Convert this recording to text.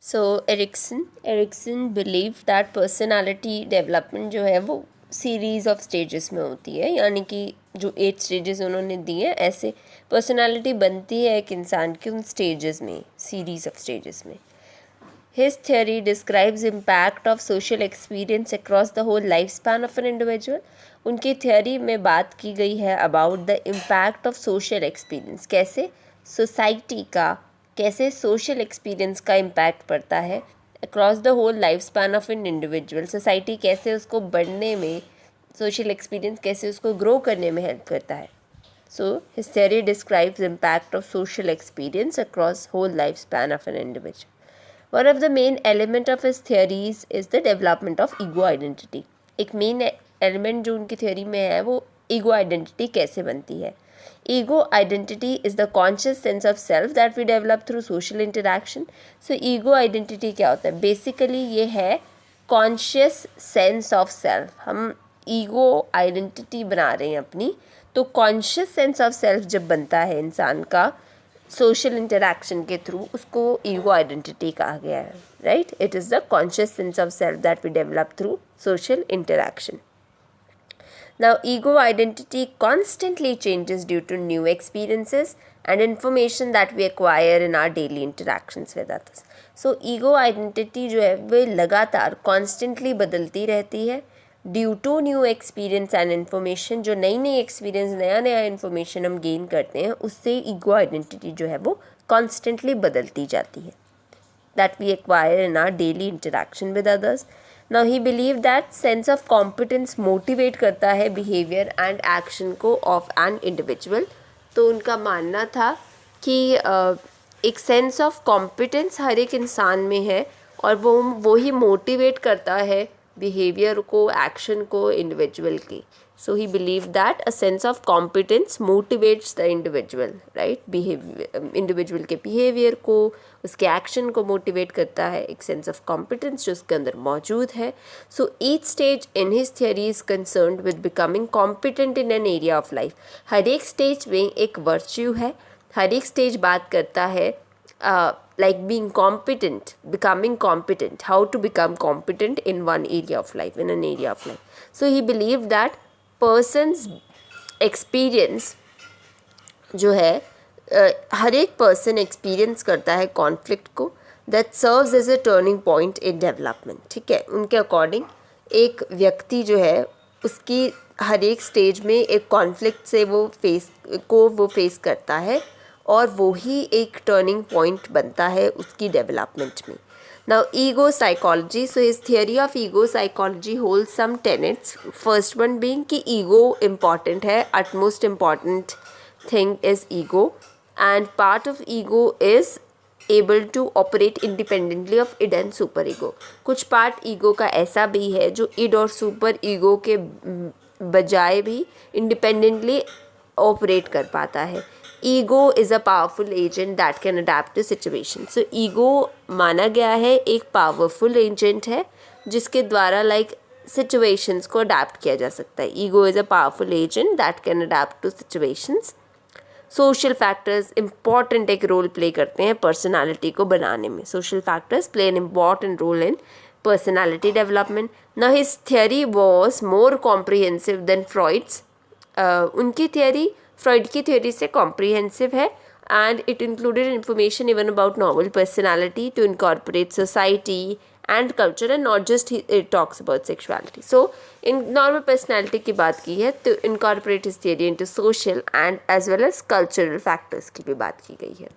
So Erikson believe that personality development जो है वो सीरीज़ ऑफ स्टेजेस में होती है, यानी कि जो 8 स्टेजेस उन्होंने दिए हैं, ऐसे पर्सनालिटी बनती है एक इंसान की उन स्टेजेस में, सीरीज़ ऑफ स्टेजेस में. His theory describes impact of social experience across the whole lifespan of an individual. उनकी theory में बात की गई है about the impact of social experience. कैसे society का, कैसे social experience का impact पड़ता है across the whole lifespan of an individual. Society कैसे उसको बढ़ने में, social experience कैसे उसको grow करने में help करता है. So his theory describes impact of social experience across whole lifespan of an individual. One of the main element of his theories is the development of ego identity. एक main element जो उनकी theory में है वो ego identity कैसे बनती है. Ego identity is the conscious sense of self that we develop through social interaction. So ego identity क्या होता है? Basically ये है conscious sense of self. हम ego identity बना रहे हैं अपनी, तो conscious sense of self जब बनता है इंसान का सोशल इंटरैक्शन के थ्रू, उसको ईगो आइडेंटिटी कहा गया है. Right, it is the conscious sense of self that we develop through social interaction. Now, ego identity constantly changes due to new experiences and information that we acquire in our daily interactions with others. So, ego identity जो है वो लगातार constantly बदलती रहती है due to new experience and information. जो नई नई एक्सपीरियंस, नया नया इन्फॉर्मेशन हम गेन करते हैं, उससे ईगो आइडेंटिटी जो है वो कॉन्स्टेंटली बदलती जाती है. That we acquire in our daily interaction with others. Now he believe that sense of competence motivate करता है बिहेवियर एंड एक्शन को ऑफ एन इंडिविजुअल. तो उनका मानना था कि एक सेंस ऑफ कॉम्पिटेंस हर एक इंसान में है और वो ही मोटिवेट करता है बिहेवियर को, एक्शन को इंडिविजुअल की. So he believe that a sense of competence motivates the individual. Right, behaviour, individual के बिहेवियर को, उसके एक्शन को मोटिवेट करता है एक सेंस ऑफ कॉम्पिटेंस जो उसके अंदर मौजूद है. So each stage in his theory is concerned with becoming competent in an area of life. हर एक स्टेज में एक वर्च्यू है, हर एक स्टेज बात करता है like being competent, becoming competent, how to become competent in one area of life, in an area of life. So he believed that person's experience जो है हर एक person experience करता है conflict को, that serves as a turning point in development. ठीक है, उनके according एक व्यक्ति जो है उसकी हर एक स्टेज में एक conflict से वो फेस करता है और वो ही एक टर्निंग पॉइंट बनता है उसकी डेवलपमेंट में. Now ego psychology. So his theory of ego psychology hold some tenets. First one being कि ईगो इम्पॉर्टेंट है, utmost important thing is ego, and part of ego is able to operate independently of id and superego. कुछ part ego का ऐसा भी है जो end और super ego के बजाय भी इंडिपेंडेंटली ऑपरेट कर पाता है. Ego is a powerful agent that can adapt to situation. So ego माना गया है एक पावरफुल एजेंट है जिसके द्वारा सिचुएशंस को अडेप्ट किया जा सकता है. Ego is a powerful agent that can adapt to situations. Social factors important एक रोल प्ले करते हैं पर्सनालिटी को बनाने में. Social factors play an important role in personality development. Now his theory was more comprehensive than Freud's. उनकी theory Freud की theory से comprehensive है and it included information even about normal personality to incorporate society and culture and not just it talks about sexuality. So in normal personality की बात की है तो incorporate his theory into social and as well as cultural factors की भी बात की गई है.